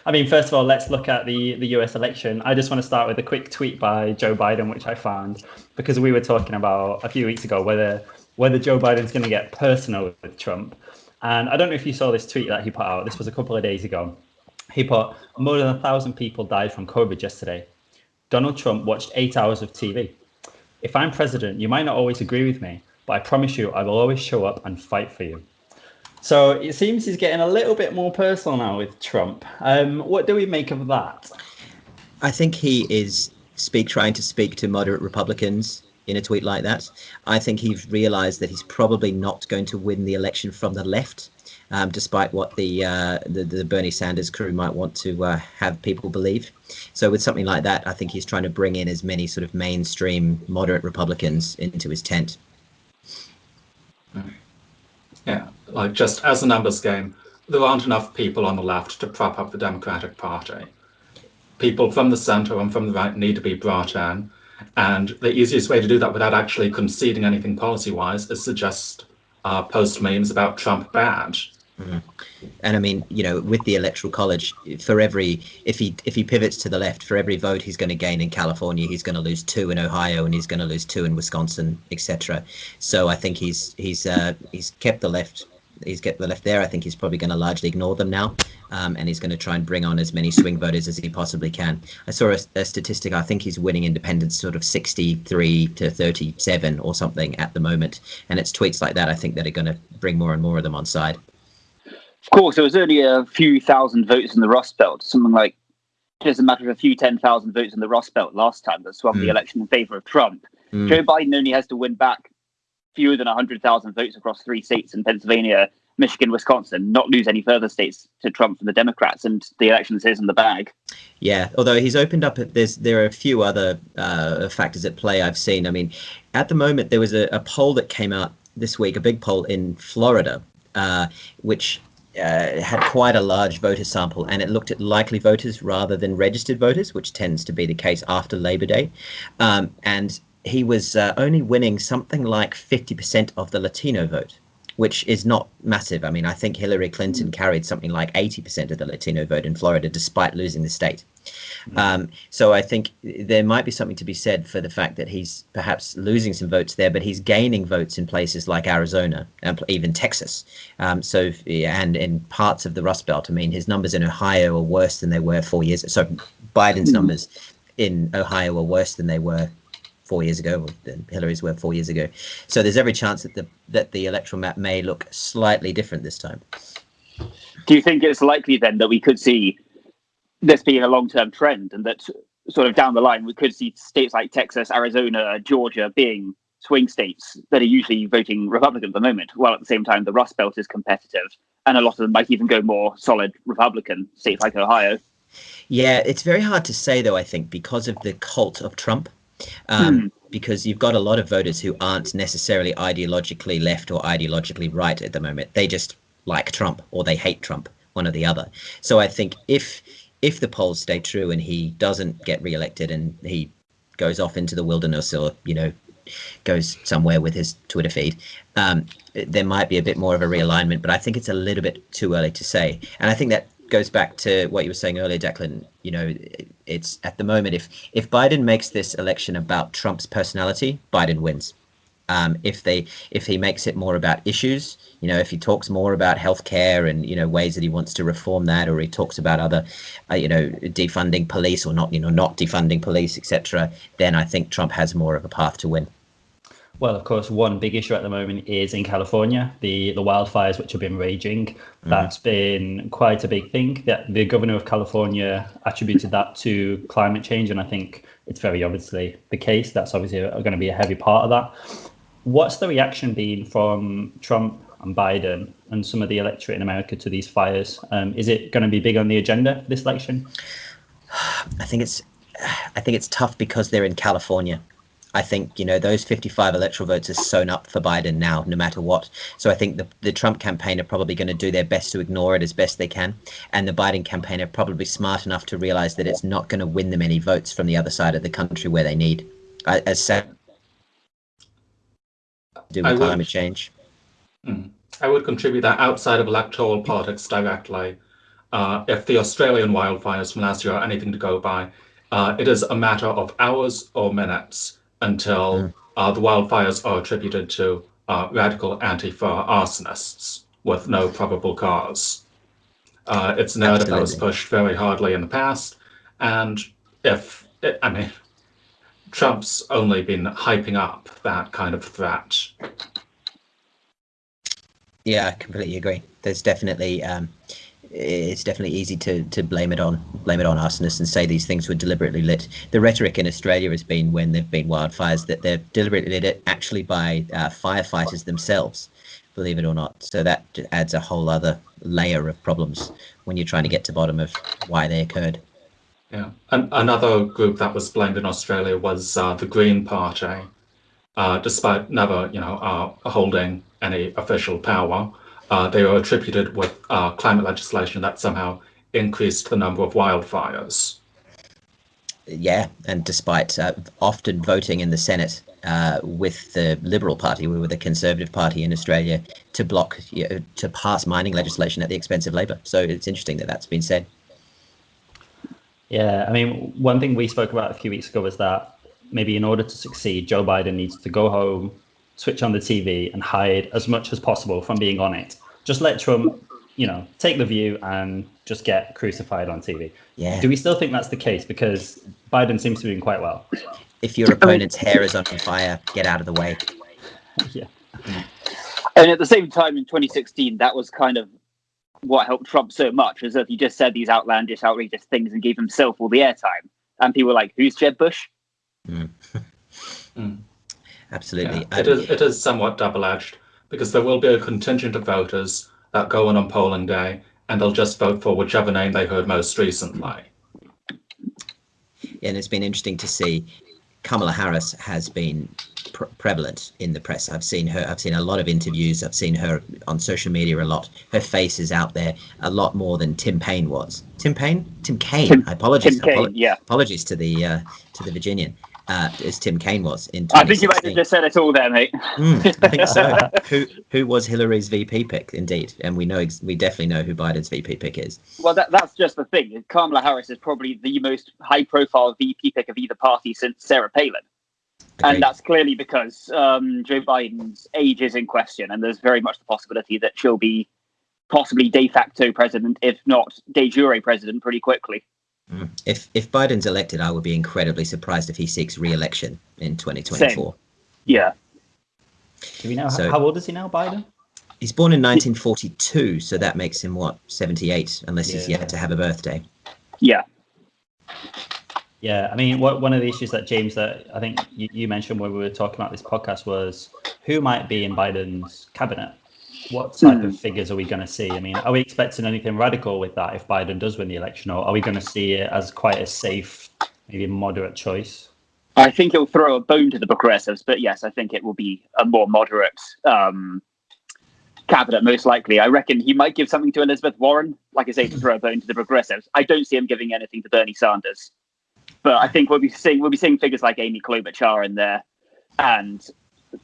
I mean, first of all, let's look at the US election. I just want to start with a quick tweet by Joe Biden, which I found, because we were talking about a few weeks ago whether Joe Biden's going to get personal with Trump. And I don't know if you saw this tweet that he put out. This was a couple of days ago. He put, more than 1,000 people died from COVID yesterday. Donald Trump watched 8 hours of TV. If I'm president, you might not always agree with me, but I promise you, I will always show up and fight for you. So it seems he's getting a little bit more personal now with Trump. What do we make of that? I think he is trying to speak to moderate Republicans in a tweet like that. I think he's realized that he's probably not going to win the election from the left, despite what the Bernie Sanders crew might want to have people believe. So with something like that, I think he's trying to bring in as many sort of mainstream moderate Republicans into his tent. Yeah, like just as a numbers game, there aren't enough people on the left to prop up the Democratic Party. People from the center and from the right need to be brought in. And the easiest way to do that without actually conceding anything policy-wise is to just post memes about Trump bad. Mm-hmm. And I mean, with the Electoral College, if he pivots to the left, for every vote he's going to gain in California, he's going to lose 2 in Ohio, and he's going to lose 2 in Wisconsin, etc. So I think he's kept the left. He's kept the left there. I think he's probably going to largely ignore them now, and he's going to try and bring on as many swing voters as he possibly can. I saw a statistic. I think he's winning independents sort of 63 to 37 or something at the moment, and it's tweets like that I think that are going to bring more and more of them on side. Of course, there was only a few thousand votes in the Rust Belt, something like just a matter of a few 10,000 votes in the Rust Belt last time that swung the election in favor of Trump. Joe Biden only has to win back fewer than 100,000 votes across 3 states in Pennsylvania, Michigan, Wisconsin, not lose any further states to Trump from the Democrats, and the election's his in the bag. Yeah, although he's opened up, there are a few other factors at play I've seen. I mean, at the moment, there was a poll that came out this week, a big poll in Florida, which had quite a large voter sample, and it looked at likely voters rather than registered voters, which tends to be the case after Labor Day. And he was only winning something like 50% of the Latino vote, which is not massive. I mean, I think Hillary Clinton carried something like 80% of the Latino vote in Florida, despite losing the state. So I think there might be something to be said for the fact that he's perhaps losing some votes there, but he's gaining votes in places like Arizona and even Texas. And in parts of the Rust Belt. I mean, his numbers in Ohio are worse than they were 4 years. So Biden's numbers in Ohio are worse than they were 4 years ago, or than Hillary's were 4 years ago. So there's every chance that the electoral map may look slightly different this time. Do you think it's likely then that we could see this being a long-term trend, and that sort of down the line we could see states like Texas, Arizona, Georgia being swing states that are usually voting Republican at the moment, while at the same time the Rust Belt is competitive, and a lot of them might even go more solid Republican, states like Ohio? Yeah, it's very hard to say, though, I think, because of the cult of Trump. Because you've got a lot of voters who aren't necessarily ideologically left or ideologically right at the moment. They just like Trump, or they hate Trump, one or the other. So I think if the polls stay true and he doesn't get reelected and he goes off into the wilderness, or goes somewhere with his Twitter feed, there might be a bit more of a realignment. But I think it's a little bit too early to say. And I think that goes back to what you were saying earlier, Declan. It's at the moment, if Biden makes this election about Trump's personality, Biden wins. If he makes it more about issues, if he talks more about healthcare and ways that he wants to reform that, or he talks about other defunding police, or not defunding police, etc., then I think Trump has more of a path to win. Well, of course, one big issue at the moment is in California, the wildfires which have been raging. That's been quite a big thing. That the governor of California attributed that to climate change, and I think it's very obviously the case. That's obviously going to be a heavy part of that. What's the reaction been from Trump and Biden and some of the electorate in America to these fires? Is it going to be big on the agenda for this election? I think it's tough because they're in California. I think, those 55 electoral votes are sewn up for Biden now, no matter what. So I think the Trump campaign are probably going to do their best to ignore it as best they can. And the Biden campaign are probably smart enough to realize that it's not going to win them any votes from the other side of the country where they need. As sad do with climate change. I would contribute that outside of electoral politics directly. if the Australian wildfires from last year are anything to go by, it is a matter of hours or minutes until the wildfires are attributed to radical Antifa arsonists with no probable cause. It's a narrative that was pushed very hardly in the past, and Trump's only been hyping up that kind of threat. Yeah, I completely agree. There's definitely it's definitely easy to blame it on arsonists and say these things were deliberately lit. The rhetoric in Australia has been, when there've been wildfires, that they're deliberately lit actually by firefighters themselves, believe it or not. So that adds a whole other layer of problems when you're trying to get to the bottom of why they occurred. Yeah, another group that was blamed in Australia was the Green Party, despite never, holding any official power. They were attributed with climate legislation that somehow increased the number of wildfires. Yeah, and despite often voting in the Senate with the Liberal Party, we were the Conservative Party in Australia, to block, to pass mining legislation at the expense of Labor. So it's interesting that that's been said. Yeah, I mean, one thing we spoke about a few weeks ago was that maybe in order to succeed, Joe Biden needs to go home, switch on the TV, and hide as much as possible from being on it. Just let Trump, take the view and just get crucified on TV. Yeah. Do we still think that's the case? Because Biden seems to be doing quite well. If your opponent's hair is on fire, get out of the way. Yeah. And at the same time, in 2016, that was kind of what helped Trump so much, is that he just said these outlandish, outrageous things and gave himself all the airtime. And people were like, who's Jeb Bush? Absolutely. Yeah, it is somewhat double-edged, because there will be a contingent of voters that go on polling day and they'll just vote for whichever name they heard most recently. And it's been interesting to see Kamala Harris has been prevalent in the press. I've seen a lot of interviews. I've seen her on social media a lot. Her face is out there a lot more than Tim Kaine was. Tim Kaine. Apologies to the Virginian. As Tim Kaine was in 2016. I think you might have just said it all there, mate. I think so. Who was Hillary's VP pick? Indeed, and we definitely know who Biden's VP pick is. Well, that's just the thing. Kamala Harris is probably the most high-profile VP pick of either party since Sarah Palin. Agreed. And that's clearly because Joe Biden's age is in question, and there's very much the possibility that she'll be possibly de facto president, if not de jure president, pretty quickly. If Biden's elected, I would be incredibly surprised if he seeks re-election in 2024. Same. Yeah. Do we know how old is he now, Biden? He's born in 1942, so that makes him 78, unless he's yet to have a birthday. Yeah. Yeah, I mean, one of the issues that James, that I think you mentioned when we were talking about this podcast, was who might be in Biden's cabinet. What type of figures are we going to see? I mean, are we expecting anything radical with that if Biden does win the election, or are we going to see it as quite a safe, maybe moderate choice? I think he'll throw a bone to the progressives, but yes, I think it will be a more moderate cabinet, most likely. I reckon he might give something to Elizabeth Warren, like I say, to throw a bone to the progressives. I don't see him giving anything to Bernie Sanders, but I think we'll be seeing figures like Amy Klobuchar in there, and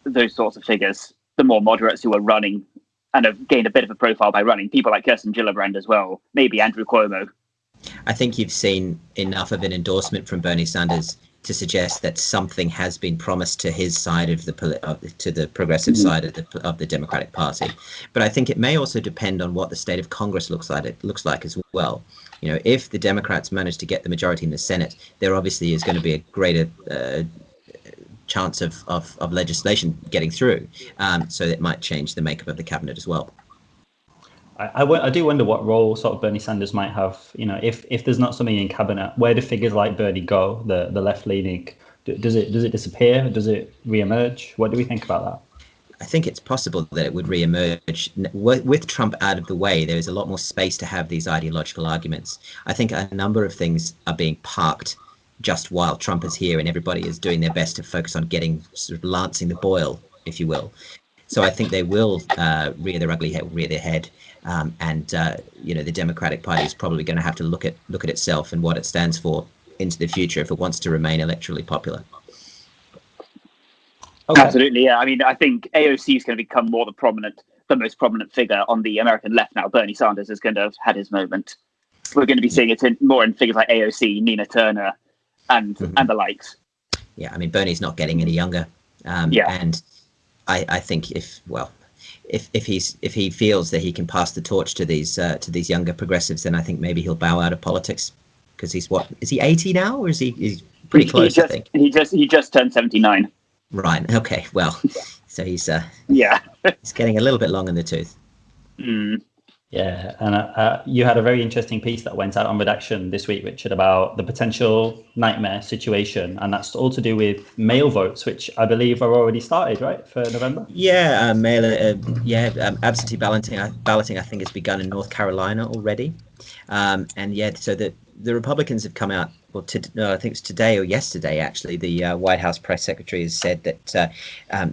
those sorts of figures, the more moderates who are running and have gained a bit of a profile by running, people like Kirsten Gillibrand as well, maybe Andrew Cuomo. I think you've seen enough of an endorsement from Bernie Sanders to suggest that something has been promised to his side of the progressive side of the Democratic Party. But I think it may also depend on what the state of Congress looks like as well. If the Democrats manage to get the majority in the Senate, there obviously is going to be a greater chance of legislation getting through, so it might change the makeup of the cabinet as well. I do wonder what role sort of Bernie Sanders might have. If there's not something in cabinet, where do figures like Bernie go? The left leaning, does it disappear? Does it reemerge? What do we think about that? I think it's possible that it would reemerge. With Trump out of the way, there is a lot more space to have these ideological arguments. I think a number of things are being parked just while Trump is here and everybody is doing their best to focus on getting sort of lancing the boil, if you will. So I think they will rear their head, and the Democratic Party is probably going to have to look at itself and what it stands for into the future if it wants to remain electorally popular. Okay. Absolutely, yeah. I mean, I think AOC is going to become more the most prominent figure on the American left now. Bernie Sanders is going to have had his moment. we're going to be seeing it more in figures like AOC, Nina Turner, and the likes. Yeah, I mean, Bernie's not getting any younger, and I think if he feels that he can pass the torch to these younger progressives, then I think maybe he'll bow out of politics, because is he 80 now, or he's pretty close? I think he just turned 79. Right. Okay. Well, so he's he's getting a little bit long in the tooth. Yeah, and you had a very interesting piece that went out on Redaction this week, Richard, about the potential nightmare situation, and that's all to do with mail votes, which I believe are already started, right, for November? Yeah, absentee balloting. I think has begun in North Carolina already, so the Republicans have come out. Well, I think it's today or yesterday, actually. The White House press secretary has said that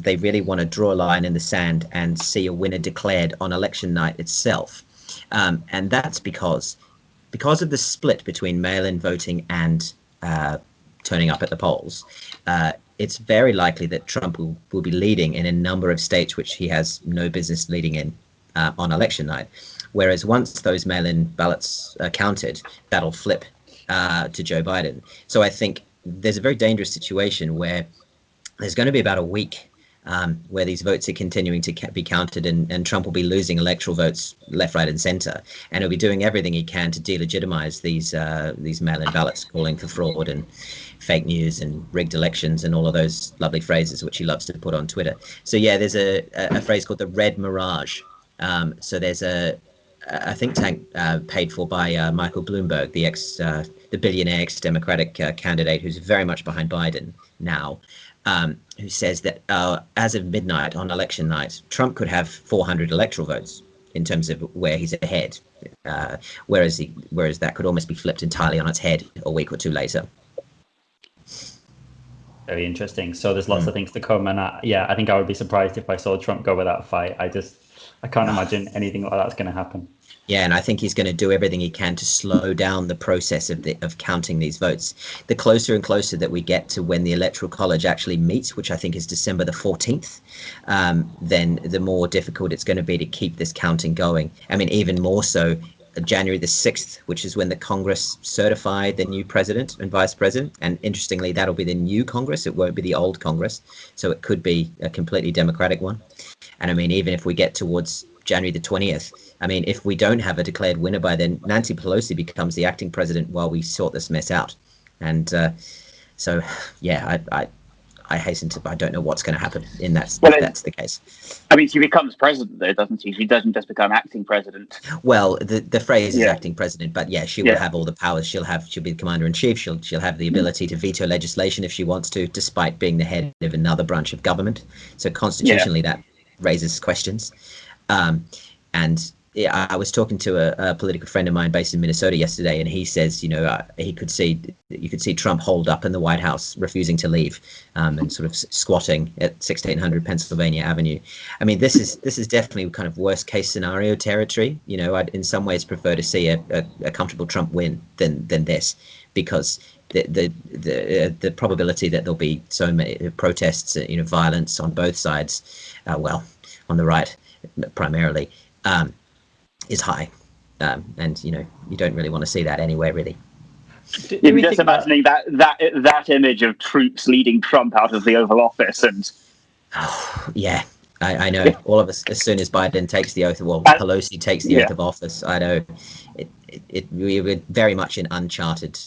they really want to draw a line in the sand and see a winner declared on election night itself. And that's because of the split between mail-in voting and turning up at the polls. It's very likely that Trump will be leading in a number of states which he has no business leading in on election night. Whereas once those mail-in ballots are counted, that'll flip to Joe Biden. So I think there's a very dangerous situation where there's going to be about a week where these votes are continuing to be counted, and Trump will be losing electoral votes left, right, and center, and he'll be doing everything he can to delegitimize these mail-in ballots, calling for fraud and fake news and rigged elections and all of those lovely phrases which he loves to put on Twitter. So yeah, there's a phrase called the red mirage. So there's a think tank paid for by Michael Bloomberg, the billionaire ex-Democratic candidate who's very much behind Biden now, who says that as of midnight on election night, Trump could have 400 electoral votes in terms of where he's ahead, whereas that could almost be flipped entirely on its head a week or two later. Very interesting. So there's lots of things to come, and I think I would be surprised if I saw Trump go without a fight. I can't imagine anything like that's going to happen. Yeah, and I think he's going to do everything he can to slow down the process of counting these votes. The closer and closer that we get to when the Electoral College actually meets, which I think is December the 14th, then the more difficult it's going to be to keep this counting going. I mean, even more so January the 6th, which is when the Congress certified the new president and vice president. And interestingly, that'll be the new Congress. It won't be the old Congress. So it could be a completely Democratic one. And I mean, even if we get towards January the 20th, I mean, if we don't have a declared winner by then, Nancy Pelosi becomes the acting president while we sort this mess out. And so, yeah, I hasten to, I don't know what's going to happen if that's the case. I mean, she becomes president, though, doesn't she? She doesn't just become acting president. Well, the phrase is acting president, but yeah, she will have all the powers. She'll be the commander in chief. She'll have the ability to veto legislation if she wants to, despite being the head of another branch of government. So constitutionally, that raises questions. And I was talking to a political friend of mine based in Minnesota yesterday, and he says, you could see Trump holed up in the White House, refusing to leave, and sort of squatting at 1600 Pennsylvania Avenue. I mean, this is definitely kind of worst case scenario territory. I'd in some ways prefer to see a comfortable Trump win than this, because the probability that there'll be so many protests, violence on both sides, on the right primarily, is high, and you don't really want to see that anywhere, really. You're just imagining that image of troops leading Trump out of the Oval Office, and yeah, I know. All of us, as soon as Biden takes the oath, Pelosi takes the oath of office, I know we were very much in uncharted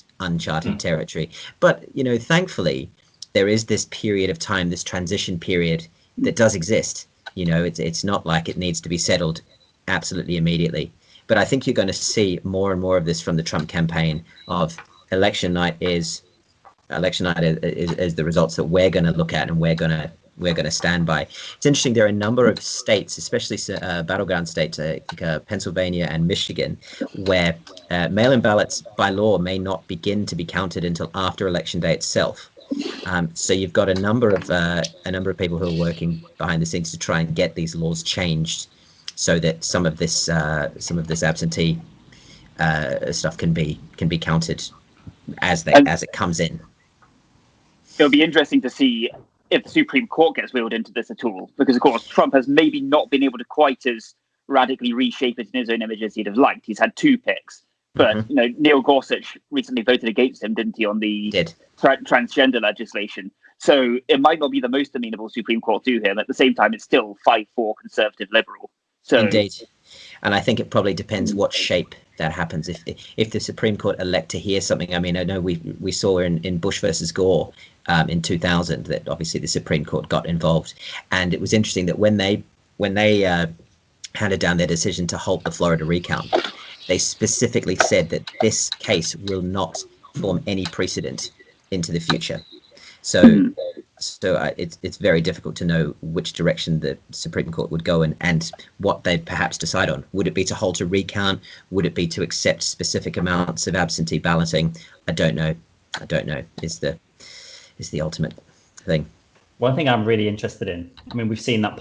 territory. But thankfully, there is this period of time, this transition period that does exist. It's not like it needs to be settled absolutely immediately. But I think you're going to see more and more of this from the Trump campaign of election night is the results that we're going to look at and we're going to stand by. It's interesting. There are a number of states, especially battleground states like Pennsylvania and Michigan, where mail-in ballots by law may not begin to be counted until after election day itself. So you've got a number of people who are working behind the scenes to try and get these laws changed, so that some of this absentee stuff can be counted as it comes in. It'll be interesting to see if the Supreme Court gets wheeled into this at all, because of course Trump has maybe not been able to quite as radically reshape it in his own image as he'd have liked. He's had two picks, But Neil Gorsuch recently voted against him, didn't he, on the transgender legislation? So it might not be the most amenable Supreme Court to him. At the same time, it's still 5-4 conservative liberal. So indeed, and I think it probably depends what shape that happens. If the Supreme Court elect to hear something, I mean, I know we saw in Bush versus Gore in 2000 that obviously the Supreme Court got involved, and it was interesting that when they handed down their decision to halt the Florida recount, they specifically said that this case will not form any precedent into the future. So it's very difficult to know which direction the Supreme Court would go and what they'd perhaps decide on. Would it be to halt a recount? Would it be to accept specific amounts of absentee balloting? I don't know. Is the ultimate thing. One thing I'm really interested in, I mean, we've seen that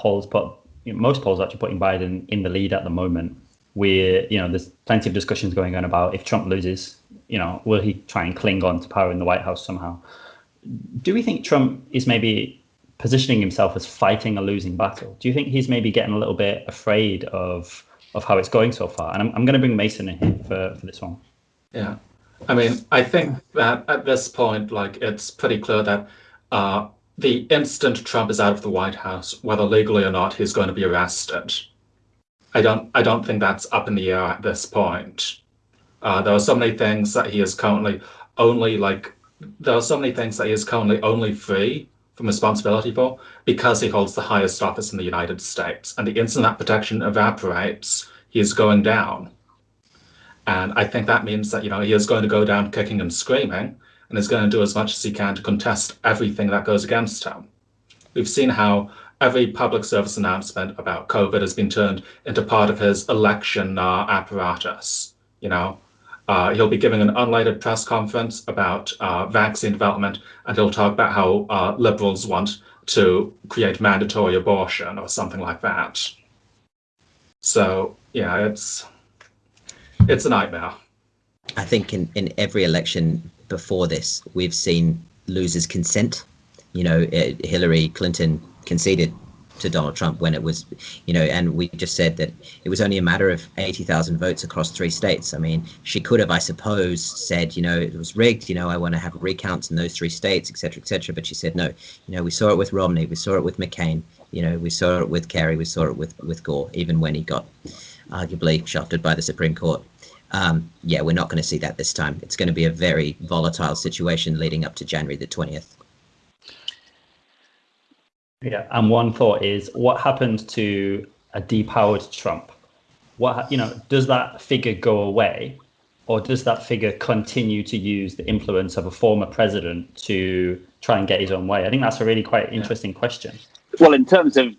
most polls actually putting Biden in the lead at the moment. There's plenty of discussions going on about if Trump loses, will he try and cling on to power in the White House somehow? Do we think Trump is maybe positioning himself as fighting a losing battle? Do you think he's maybe getting a little bit afraid of how it's going so far? And I'm going to bring Mason in here for this one. Yeah. I mean, I think that at this point, it's pretty clear that the instant Trump is out of the White House, whether legally or not, he's going to be arrested. I don't think that's up in the air at this point. There are so many things that he is currently only free from responsibility for because he holds the highest office in the United States. And the instant that protection evaporates, he is going down. And I think that means that, he is going to go down kicking and screaming and is going to do as much as he can to contest everything that goes against him. We've seen how every public service announcement about COVID has been turned into part of his election apparatus. He'll be giving an unlighted press conference about vaccine development, and he'll talk about how liberals want to create mandatory abortion or something like that. So, yeah, it's a nightmare. I think in every election before this, we've seen losers consent. Hillary Clinton conceded to Donald Trump when it was, and we just said that it was only a matter of 80,000 votes across 3 states. I mean, she could have, I suppose, said, it was rigged, I want to have recounts in those 3 states, et cetera, but she said, no, we saw it with Romney, we saw it with McCain, we saw it with Kerry, we saw it with Gore, even when he got arguably shafted by the Supreme Court. We're not going to see that this time. It's going to be a very volatile situation leading up to January the 20th. Yeah, and one thought is, what happened to a depowered Trump? Does that figure go away, or does that figure continue to use the influence of a former president to try and get his own way? I think that's a really quite interesting question. Well, in terms of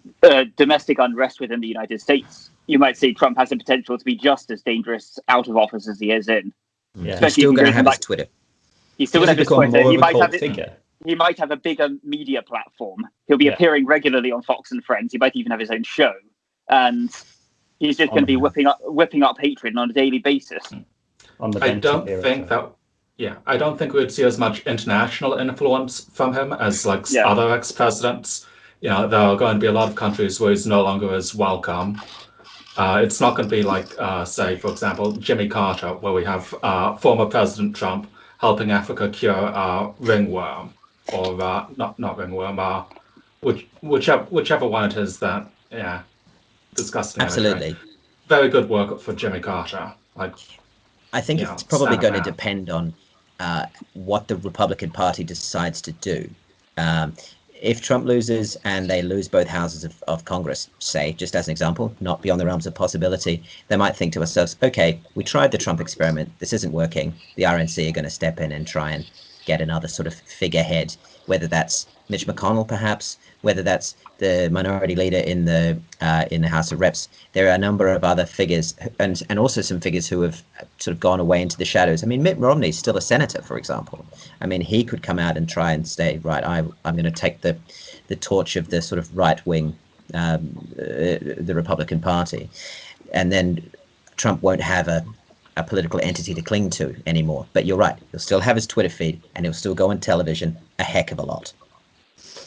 domestic unrest within the United States, you might say Trump has the potential to be just as dangerous out of office as he is in. Yeah, he's still going to have his Twitter. He's still going to have his Twitter. He might have a bigger media platform. He'll be appearing regularly on Fox and Friends. He might even have his own show, and he's just going to be whipping up hatred on a daily basis. I don't think we'd see as much international influence from him as other ex-presidents. There are going to be a lot of countries where he's no longer as welcome. It's not going to be like, say, for example, Jimmy Carter, where we have former President Trump helping Africa cure ringworm. Or not ringworm, whichever one it is that, disgusting. Absolutely. Anyway. Very good work for Jimmy Carter. I think it's probably going to depend on what the Republican Party decides to do. If Trump loses and they lose both houses of Congress, say, just as an example, not beyond the realms of possibility, they might think to themselves, okay, we tried the Trump experiment. This isn't working. The RNC are going to step in and try and get another sort of figurehead, whether that's Mitch McConnell, perhaps, whether that's the minority leader in the House of Reps. There are a number of other figures, and also some figures who have sort of gone away into the shadows. I mean, Mitt Romney's still a senator, for example. I mean, he could come out and try and say, right, I'm going to take the torch of the sort of right wing, the Republican Party, and then Trump won't have a political entity to cling to anymore. But you're right, he'll still have his Twitter feed, and he'll still go on television a heck of a lot.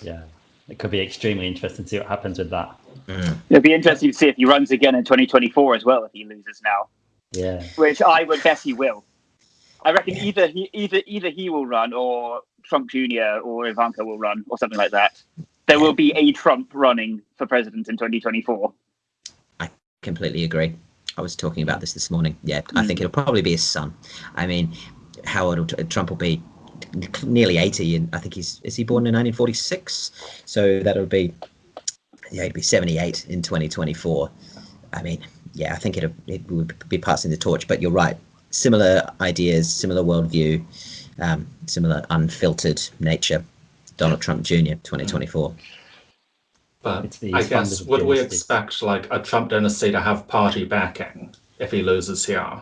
Yeah, it could be extremely interesting to see what happens with that. It'll be interesting to see if he runs again in 2024 as well, if he loses now. Yeah. Which I would guess he will. I reckon either he will run, or Trump Jr. or Ivanka will run, or something like that. There will be a Trump running for president in 2024. I completely agree. I was talking about this morning. Yeah, I think it'll probably be his son. I mean, Trump will be nearly 80, and I think is he born in 1946? So that'll be, he'd be 78 in 2024. I mean, I think it would be passing the torch. But you're right. Similar ideas, similar worldview, similar unfiltered nature. Donald Trump Jr. 2024. But I guess, would we expect like a Trump dynasty to have party backing if he loses here?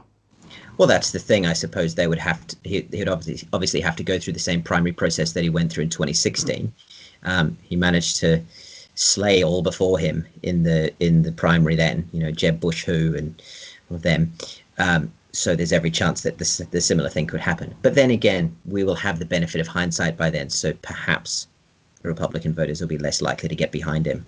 Well, that's the thing. I suppose they would have to. He'd obviously have to go through the same primary process that he went through in 2016. He managed to slay all before him in the primary. Then, Jeb Bush, and all of them. So there's every chance that the similar thing could happen. But then again, we will have the benefit of hindsight by then. So perhaps Republican voters will be less likely to get behind him.